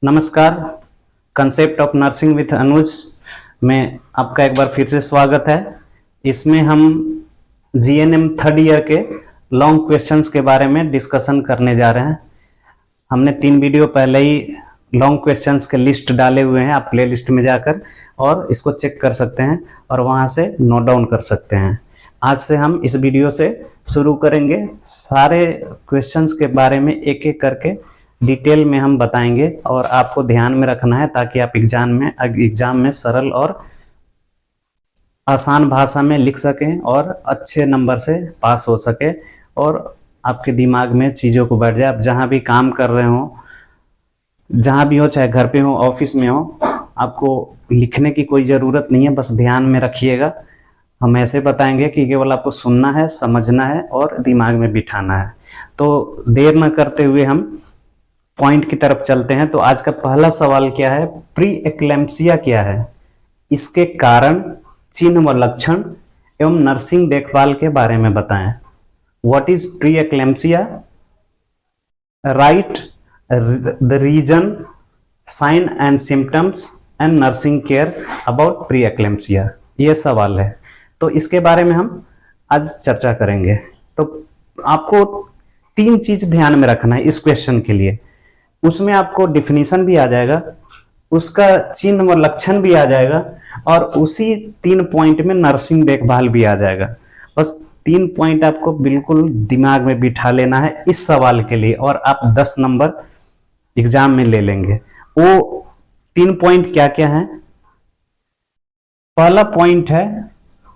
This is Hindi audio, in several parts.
नमस्कार। कंसेप्ट ऑफ नर्सिंग विथ अनुज में आपका एक बार फिर से स्वागत है। इसमें हम जीएनएम थर्ड ईयर के लॉन्ग क्वेश्चंस के बारे में डिस्कशन करने जा रहे हैं। हमने 3 वीडियो पहले ही लॉन्ग क्वेश्चंस के लिस्ट डाले हुए हैं, आप प्ले लिस्ट में जाकर और इसको चेक कर सकते हैं और वहां से नोट डाउन कर सकते हैं। आज से हम इस वीडियो से शुरू करेंगे। सारे क्वेश्चंस के बारे में एक एक करके डिटेल में हम बताएंगे और आपको ध्यान में रखना है ताकि आप एग्जाम में सरल और आसान भाषा में लिख सकें और अच्छे नंबर से पास हो सके और आपके दिमाग में चीज़ों को बैठ जाए। आप जहाँ भी काम कर रहे हो, जहाँ भी हो, चाहे घर पे हो, ऑफिस में हो, आपको लिखने की कोई ज़रूरत नहीं है, बस ध्यान में रखिएगा। हम ऐसे बताएंगे कि केवल आपको सुनना है, समझना है और दिमाग में बिठाना है। तो देर न करते हुए हम पॉइंट की तरफ चलते हैं। तो आज का पहला सवाल क्या है? प्री एक्लेम्पसिया क्या है, इसके कारण, चिन्ह व लक्षण एवं नर्सिंग देखभाल के बारे में बताएं। What is pre eclampsia? Write the reason, sign and symptoms and nursing care about pre eclampsia, ये सवाल है। तो इसके बारे में हम आज चर्चा करेंगे। तो आपको 3 चीज ध्यान में रखना है इस क्वेश्चन के लिए। उसमें आपको डिफिनीशन भी आ जाएगा, उसका चिन्ह व लक्षण भी आ जाएगा और उसी 3 पॉइंट में नर्सिंग देखभाल भी आ जाएगा। बस 3 पॉइंट आपको बिल्कुल दिमाग में बिठा लेना है इस सवाल के लिए और आप 10 नंबर एग्जाम में ले लेंगे। वो 3 पॉइंट क्या क्या है? पहला पॉइंट है,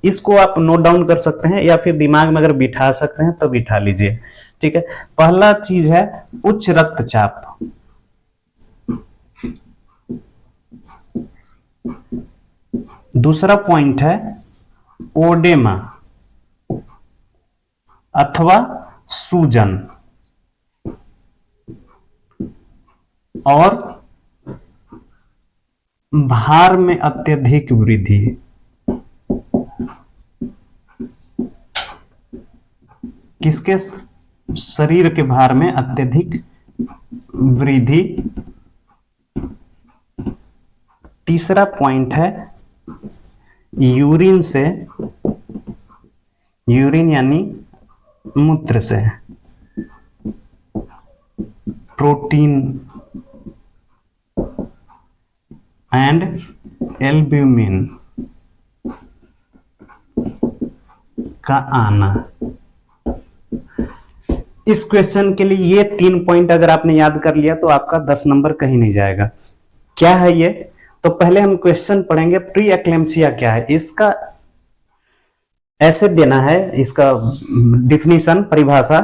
इसको आप नोट डाउन कर सकते हैं या फिर दिमाग में अगर बिठा सकते हैं तो बिठा लीजिए, ठीक है। पहला चीज है उच्च रक्तचाप। दूसरा पॉइंट है ओडेमा अथवा सूजन और भार में अत्यधिक वृद्धि। किसके? शरीर के भार में अत्यधिक वृद्धि। तीसरा पॉइंट है यूरिन से, यूरिन यानी मूत्र से, प्रोटीन एंड एल्ब्यूमिन का आना। इस क्वेश्चन के लिए ये 3 पॉइंट अगर आपने याद कर लिया तो आपका 10 नंबर कहीं नहीं जाएगा। क्या है ये? तो पहले हम क्वेश्चन पढ़ेंगे, प्री एक्लेम्पसिया क्या है। इसका ऐसे देना है, इसका डिफिनीशन, परिभाषा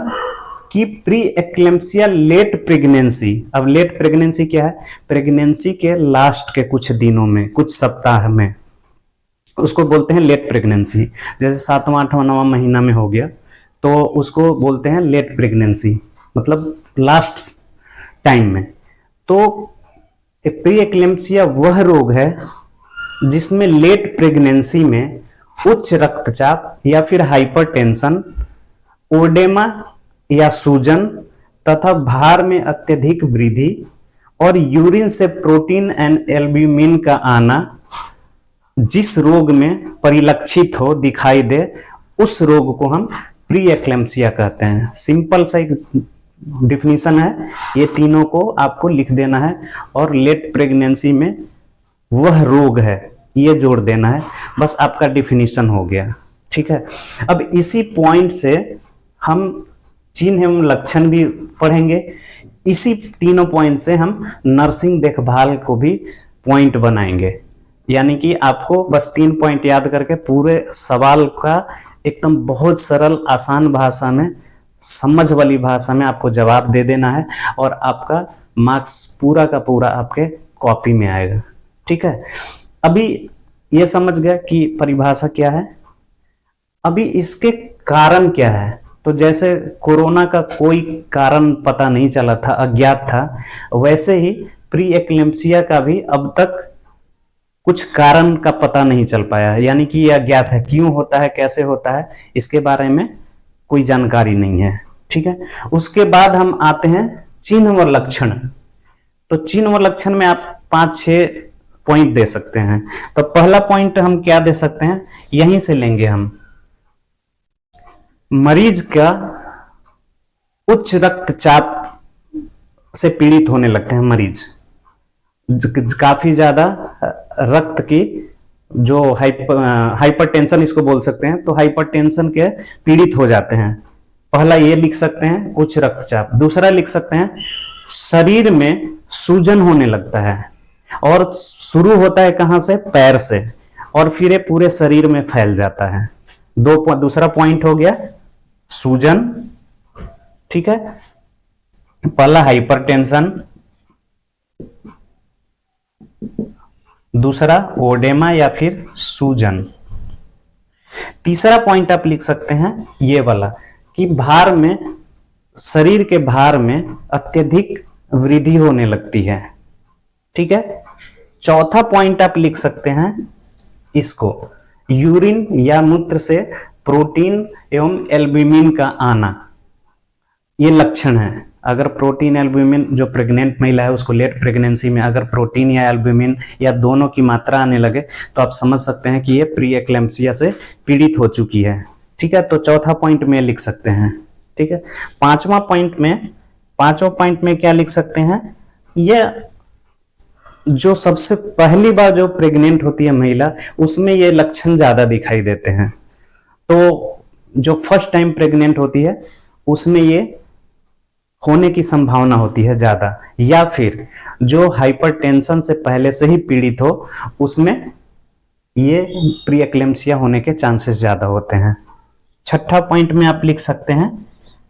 कि प्री एक्लेम्पसिया लेट प्रेगनेंसी। अब लेट प्रेगनेंसी क्या है? प्रेगनेंसी के लास्ट के कुछ दिनों में, कुछ सप्ताह में, उसको बोलते हैं लेट प्रेगनेंसी। जैसे 7वां 8वां 9वां महीना में हो गया तो उसको बोलते हैं लेट प्रेगनेंसी, मतलब लास्ट टाइम में। तो प्री एक्लेम्पसिया वह रोग है जिसमें लेट प्रेगनेंसी में उच्च रक्तचाप या फिर हाइपरटेंशन, ओडेमा या सूजन तथा भार में अत्यधिक वृद्धि और यूरिन से प्रोटीन एंड एल्ब्यूमिन का आना जिस रोग में परिलक्षित हो, दिखाई दे, उस रोग को हम प्री एक्लेम्पसिया कहते हैं। सिंपल सा एक डिफिनीशन है, ये तीनों को आपको लिख देना है और लेट प्रेगनेंसी में वह रोग है ये जोड़ देना है, बस आपका डिफिनीशन हो गया, ठीक है। अब इसी पॉइंट से हम चिन्ह एवं लक्षण भी पढ़ेंगे। इसी तीनों पॉइंट से हम नर्सिंग देखभाल को भी पॉइंट बनाएंगे। यानी कि आपको बस 3 पॉइंट याद करके पूरे सवाल का एकदम बहुत सरल आसान भाषा में, समझ वाली भाषा में आपको जवाब दे देना है और आपका मार्क्स पूरा का पूरा आपके कॉपी में आएगा, ठीक है। अभी ये समझ गया कि परिभाषा क्या है। अभी इसके कारण क्या है? तो जैसे कोरोना का कोई कारण पता नहीं चला था, अज्ञात था, वैसे ही प्री एक्लेम्पसिया का भी अब तक कुछ कारण का पता नहीं चल पाया है, यानी कि यह अज्ञात है। क्यों होता है, कैसे होता है, इसके बारे में कोई जानकारी नहीं है, ठीक है। उसके बाद हम आते हैं चिन्ह व लक्षण। तो चिन्ह व लक्षण में आप 5-6 पॉइंट दे सकते हैं। तो पहला पॉइंट हम क्या दे सकते हैं, यहीं से लेंगे हम, मरीज का उच्च रक्तचाप से पीड़ित होने लगते हैं, मरीज काफी ज्यादा रक्त की जो हाइपरटेंशन इसको बोल सकते हैं, तो हाइपरटेंशन के पीड़ित हो जाते हैं। पहला ये लिख सकते हैं उच्च रक्तचाप। दूसरा लिख सकते हैं शरीर में सूजन होने लगता है, और शुरू होता है कहां से, पैर से, और फिर ये पूरे शरीर में फैल जाता है। दूसरा पॉइंट हो गया सूजन, ठीक है। पहला हाइपरटेंशन, दूसरा ओडेमा या फिर सूजन। तीसरा पॉइंट आप लिख सकते हैं ये वाला कि भार में, शरीर के भार में अत्यधिक वृद्धि होने लगती है, ठीक है। चौथा पॉइंट आप लिख सकते हैं इसको, यूरिन या मूत्र से प्रोटीन एवं एल्ब्यूमिन का आना, ये लक्षण है। अगर प्रोटीन एल्ब्यूमिन, जो प्रेग्नेंट महिला है उसको लेट प्रेगनेंसी में अगर प्रोटीन या एल्ब्यूमिन या दोनों की मात्रा आने लगे तो आप समझ सकते हैं कि ये प्री एक्लेम्पसिया से पीड़ित हो चुकी है, ठीक है। तो चौथा पॉइंट में लिख सकते हैं, ठीक है। पांचवा पॉइंट में क्या लिख सकते हैं, ये जो सबसे पहली बार जो प्रेग्नेंट होती है महिला, उसमें ये लक्षण ज्यादा दिखाई देते हैं। तो जो फर्स्ट टाइम प्रेग्नेंट होती है उसमें ये होने की संभावना होती है ज्यादा, या फिर जो हाइपरटेंशन से पहले से ही पीड़ित हो उसमें ये प्री एक्लेम्पसिया होने के चांसेस ज्यादा होते हैं। छठा पॉइंट में आप लिख सकते हैं,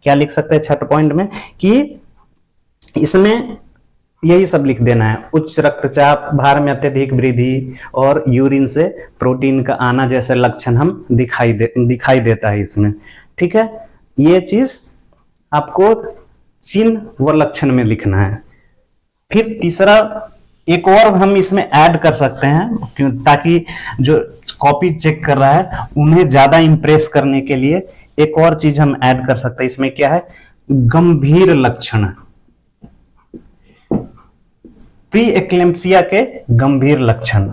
क्या लिख सकते हैं छठे पॉइंट में, कि इसमें यही सब लिख देना है, उच्च रक्तचाप, भार में अत्यधिक वृद्धि और यूरिन से प्रोटीन का आना जैसे लक्षण हम दिखाई देता है इसमें, ठीक है। ये चीज आपको चिन्ह व लक्षण में लिखना है। फिर तीसरा एक और हम इसमें ऐड कर सकते हैं, ताकि जो कॉपी चेक कर रहा है उन्हें ज्यादा इंप्रेस करने के लिए एक और चीज हम ऐड कर सकते हैं। इसमें क्या है, गंभीर लक्षण, प्री एक्लेम्पसिया के गंभीर लक्षण,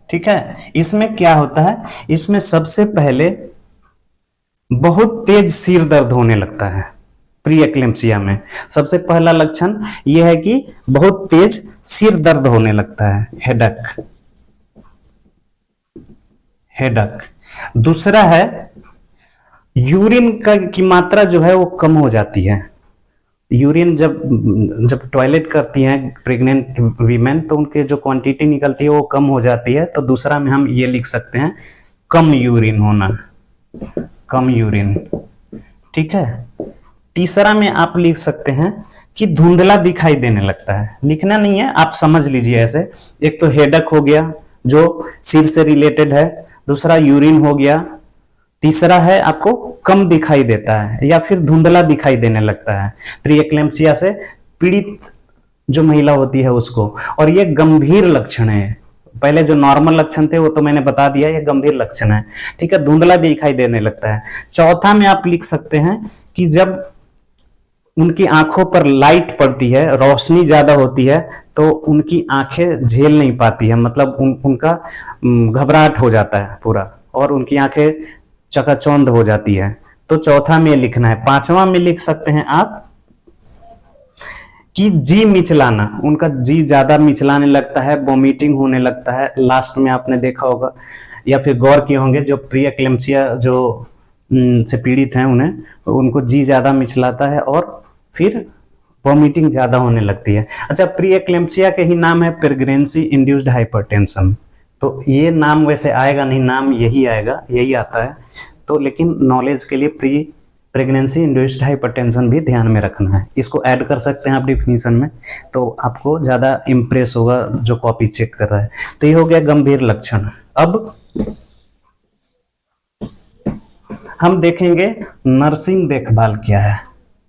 ठीक है। इसमें क्या होता है, इसमें सबसे पहले बहुत तेज सिर दर्द होने लगता है। प्री एक्लेम्पसिया में सबसे पहला लक्षण यह है कि बहुत तेज सिर दर्द होने लगता है, हेडक। दूसरा है यूरिन की मात्रा जो है वो कम हो जाती है। यूरिन जब टॉयलेट करती हैं प्रेग्नेंट वीमेन तो उनके जो क्वांटिटी निकलती है वो कम हो जाती है। तो दूसरा में हम ये लिख सकते हैं कम यूरिन होना, कम यूरिन, ठीक है। तीसरा में आप लिख सकते हैं कि धुंधला दिखाई देने लगता है। लिखना नहीं है, आप समझ लीजिए ऐसे। एक तो हेडक हो गया जो सिर से रिलेटेड है, दूसरा यूरिन हो गया, तीसरा है आपको कम दिखाई देता है या फिर धुंधला दिखाई देने लगता है प्री एक्लेम्पसिया से पीड़ित जो महिला होती है उसको। और ये गंभीर लक्षण है। पहले जो नॉर्मल लक्षण थे वो तो मैंने बता दिया, ये गंभीर लक्षण है, ठीक है। धुंधला दिखाई देने लगता है। चौथा में आप लिख सकते हैं कि जब उनकी आंखों पर लाइट पड़ती है, रोशनी ज्यादा होती है, तो उनकी आंखें झेल नहीं पाती है, मतलब उनका घबराहट हो जाता है पूरा और उनकी आंखें चकाचौंध हो जाती है। तो चौथा में लिखना है। पांचवा में लिख सकते हैं आप कि जी मिचलाना, उनका जी ज्यादा मिचलाने लगता है, वॉमिटिंग होने लगता है। लास्ट में आपने देखा होगा या फिर गौर किए होंगे, जो प्री एक्लेम्पसिया जो से पीड़ित हैं उनको जी ज्यादा मिचलाता है और फिर वॉमिटिंग ज्यादा होने लगती है। अच्छा, प्री एक्लेम्पसिया के ही नाम है प्रेगनेंसी इंड्यूस्ड हाइपरटेंशन। तो ये नाम वैसे आएगा नहीं, नाम यही आएगा, यही आता है। तो लेकिन नॉलेज के लिए प्रेगनेंसी इंड्यूस्ड हाइपरटेंशन भी ध्यान में रखना है। इसको ऐड कर सकते हैं आप डिफिनीशन में, तो आपको ज्यादा इंप्रेस होगा जो कॉपी चेक कर रहा है। तो ये हो गया गंभीर लक्षण। अब हम देखेंगे नर्सिंग देखभाल क्या है,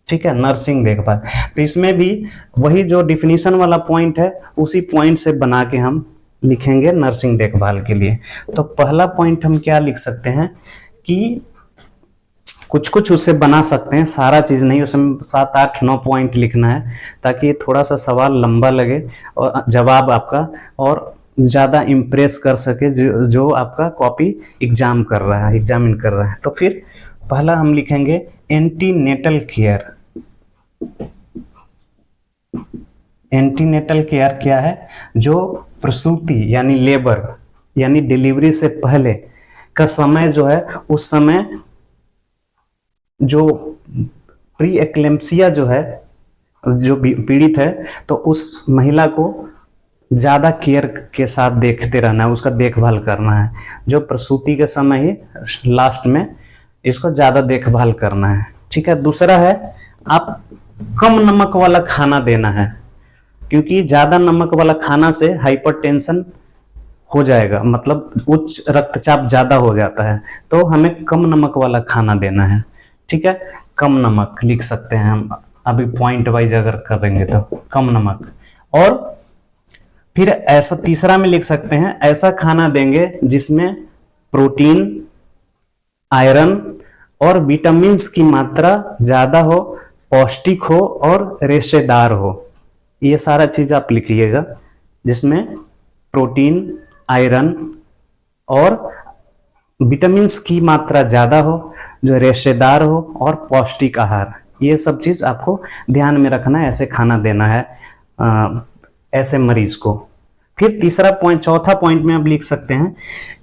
ठीक है। नर्सिंग देखभाल, तो इसमें भी वही जो डिफिनीशन वाला पॉइंट है उसी पॉइंट से बना के हम लिखेंगे नर्सिंग देखभाल के लिए। तो पहला पॉइंट हम क्या लिख सकते हैं कि कुछ कुछ उससे बना सकते हैं, सारा चीज नहीं, उसमें 7 8 9 पॉइंट लिखना है ताकि थोड़ा सा सवाल लंबा लगे और जवाब आपका और ज्यादा इम्प्रेस कर सके जो आपका कॉपी एग्जाम कर रहा है, एग्जामिन कर रहा है। तो फिर पहला हम लिखेंगे एंटीनेटल केयर। एंटीनेटल केयर क्या है? जो प्रसूति यानी लेबर यानी डिलीवरी से पहले का समय जो है, उस समय जो प्री एक्लेम्पसिया जो है, जो पीड़ित है, तो उस महिला को ज्यादा केयर के साथ देखते रहना है, उसका देखभाल करना है। जो प्रसूति के समय ही लास्ट में इसको ज्यादा देखभाल करना है। ठीक है। दूसरा है आप कम नमक वाला खाना देना है, क्योंकि ज्यादा नमक वाला खाना से हाइपरटेंशन हो जाएगा, मतलब उच्च रक्तचाप ज्यादा हो जाता है। तो हमें कम नमक वाला खाना देना है। ठीक है। कम नमक लिख सकते हैं हम, अभी पॉइंट वाइज अगर करेंगे तो कम नमक। और फिर ऐसा तीसरा में लिख सकते हैं, ऐसा खाना देंगे जिसमें प्रोटीन, आयरन और विटामिन्स की मात्रा ज्यादा हो, पौष्टिक हो और रेशेदार हो। ये सारा चीज आप लिखिएगा, जिसमें प्रोटीन, आयरन और विटामिन्स की मात्रा ज्यादा हो, जो रेशेदार हो और पौष्टिक आहार। ये सब चीज आपको ध्यान में रखना है, ऐसे खाना देना है ऐसे मरीज को। फिर तीसरा पॉइंट, चौथा पॉइंट में आप लिख सकते हैं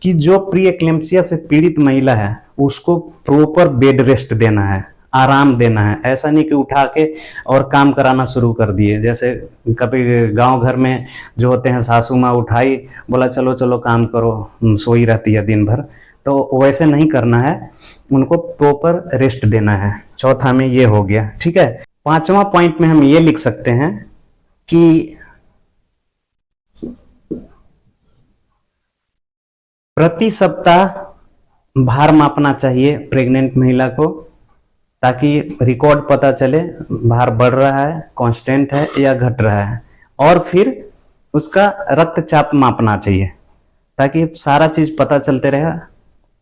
कि जो प्री एक्लेम्पसिया से पीड़ित महिला है उसको प्रॉपर बेड रेस्ट देना है, आराम देना है। ऐसा नहीं कि उठा के और काम कराना शुरू कर दिए, जैसे कभी गांव घर में जो होते हैं, सासू माँ उठाई, बोला चलो चलो काम करो, सोई रहती है दिन भर, तो वैसे नहीं करना है, उनको प्रॉपर रेस्ट देना है। चौथा में ये हो गया। ठीक है। पांचवा पॉइंट में हम ये लिख सकते हैं कि प्रति सप्ताह भार मापना चाहिए प्रेग्नेंट महिला को, ताकि रिकॉर्ड पता चले भार बढ़ रहा है, कांस्टेंट है या घट रहा है। और फिर उसका रक्तचाप मापना चाहिए, ताकि सारा चीज पता चलते रहे,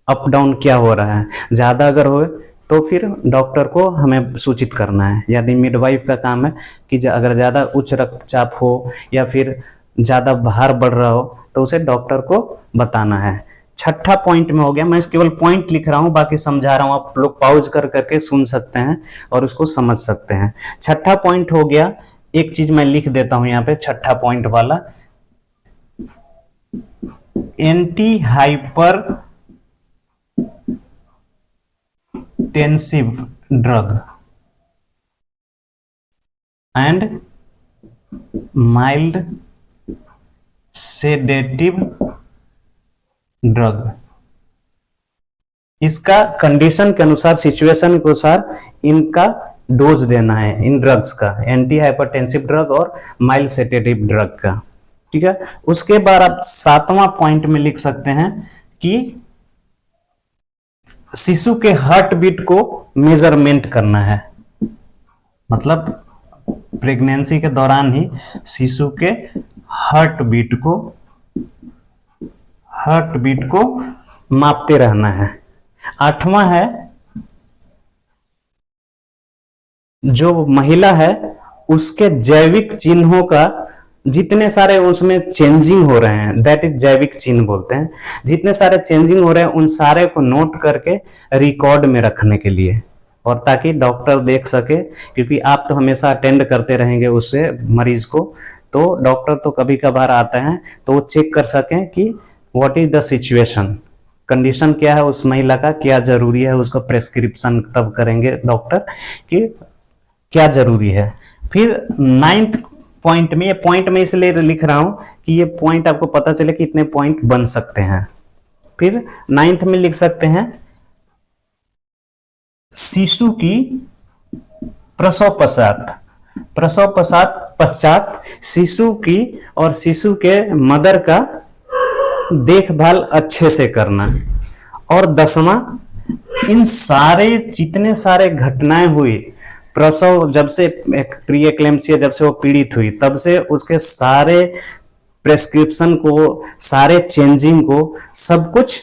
अप डाउन क्या हो रहा है। ज्यादा अगर हो तो फिर डॉक्टर को हमें सूचित करना है। यदि मिडवाइफ का काम है कि अगर ज्यादा उच्च रक्तचाप हो या फिर ज्यादा भार बढ़ रहा हो तो उसे डॉक्टर को बताना है। छठा पॉइंट में हो गया, मैं केवल पॉइंट लिख रहा हूं, बाकी समझा रहा हूं, आप लोग पॉज कर करके सुन सकते हैं और उसको समझ सकते हैं। छठा पॉइंट हो गया, एक चीज मैं लिख देता हूं यहाँ पे, छठा पॉइंट वाला, anti hyper tensive drug and mild sedative drug. इसका कंडीशन के अनुसार, सिचुएशन के अनुसार इनका डोज देना है, इन ड्रग्स का, एंटी हाइपरटेंसिव ड्रग और माइल्ड सेडेटिव ड्रग का। ठीक है। उसके बाद आप सातवां पॉइंट में लिख सकते हैं कि शिशु के हार्ट बीट को मेजरमेंट करना है, मतलब प्रेगनेंसी के दौरान ही शिशु के हार्ट बीट को मापते रहना है। आठवां है, जो महिला है उसके जैविक चिन्हों का जितने सारे उसमें चेंजिंग हो रहे हैं, दैट इज जैविक चिन्ह बोलते हैं, जितने सारे चेंजिंग हो रहे हैं उन सारे को नोट करके रिकॉर्ड में रखने के लिए, और ताकि डॉक्टर देख सके, क्योंकि आप तो हमेशा अटेंड करते रहेंगे उससे मरीज को, तो डॉक्टर तो कभी कभार आते हैं तो वो चेक कर सकें कि what is the situation, condition क्या है उस महिला का, क्या जरूरी है, उसका प्रेस्क्रिप्शन तब करेंगे डॉक्टर कि क्या जरूरी है। फिर 9th पॉइंट में, ये पॉइंट में इसलिए लिख रहा हूं कि ये पॉइंट आपको पता चले कि इतने पॉइंट बन सकते हैं। फिर 9th में लिख सकते हैं शिशु की प्रसव पश्चात शिशु की और शिशु के मदर का देखभाल अच्छे से करना। और 10वां, इन सारे जितने सारे घटनाएं हुई प्रसव, जब से प्री एक्लेम्पसिया, जब से वो पीड़ित हुई तब से उसके सारे प्रेस्क्रिप्शन को, सारे चेंजिंग को, सब कुछ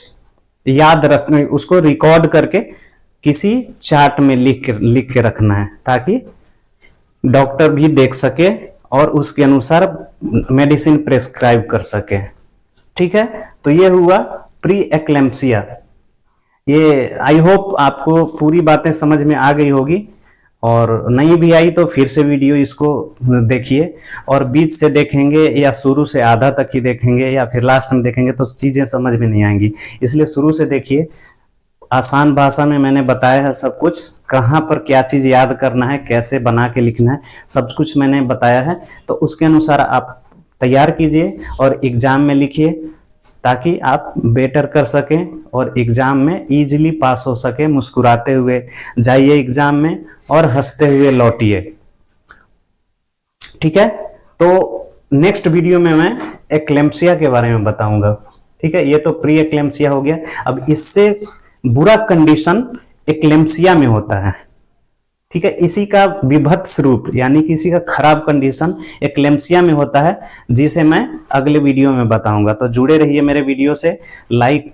याद रखने, उसको रिकॉर्ड करके किसी चार्ट में लिख के रखना है, ताकि डॉक्टर भी देख सके और उसके अनुसार मेडिसिन प्रेस्क्राइब कर सके। ठीक है, तो ये हुआ प्री एक्लेम्पसिया। ये आई होप आपको पूरी बातें समझ में आ गई होगी, और नहीं भी आई तो फिर से वीडियो इसको देखिए, और बीच से देखेंगे या शुरू से आधा तक ही देखेंगे या फिर लास्ट में देखेंगे तो चीजें समझ में नहीं आएंगी। इसलिए शुरू से देखिए, आसान भाषा में मैंने बताया है सब कुछ, कहाँ पर क्या चीज याद करना है, कैसे बना के लिखना है, सब कुछ मैंने बताया है। तो उसके अनुसार आप तैयार कीजिए और एग्जाम में लिखिए, ताकि आप बेटर कर सकें और एग्जाम में इजीली पास हो सके। मुस्कुराते हुए जाइए एग्जाम में और हंसते हुए लौटिए। ठीक है, तो नेक्स्ट वीडियो में मैं एक्लेम्पसिया के बारे में बताऊंगा। ठीक है, ये तो प्री एक्लेम्पसिया हो गया। अब इससे बुरा कंडीशन एक्लेम्पसिया में होता है। ठीक है, इसी का विभत्स रूप यानी कि इसी का खराब कंडीशन एक्लेम्पसिया में होता है, जिसे मैं अगले वीडियो में बताऊंगा। तो जुड़े रहिए मेरे वीडियो से, लाइक,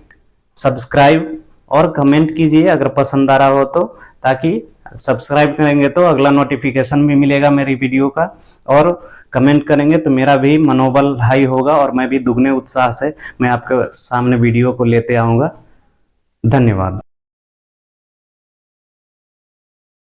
सब्सक्राइब और कमेंट कीजिए अगर पसंद आ रहा हो तो, ताकि सब्सक्राइब करेंगे तो अगला नोटिफिकेशन भी मिलेगा मेरी वीडियो का, और कमेंट करेंगे तो मेरा भी मनोबल हाई होगा और मैं भी दुगने उत्साह से मैं आपके सामने वीडियो को लेते आऊंगा। धन्यवाद।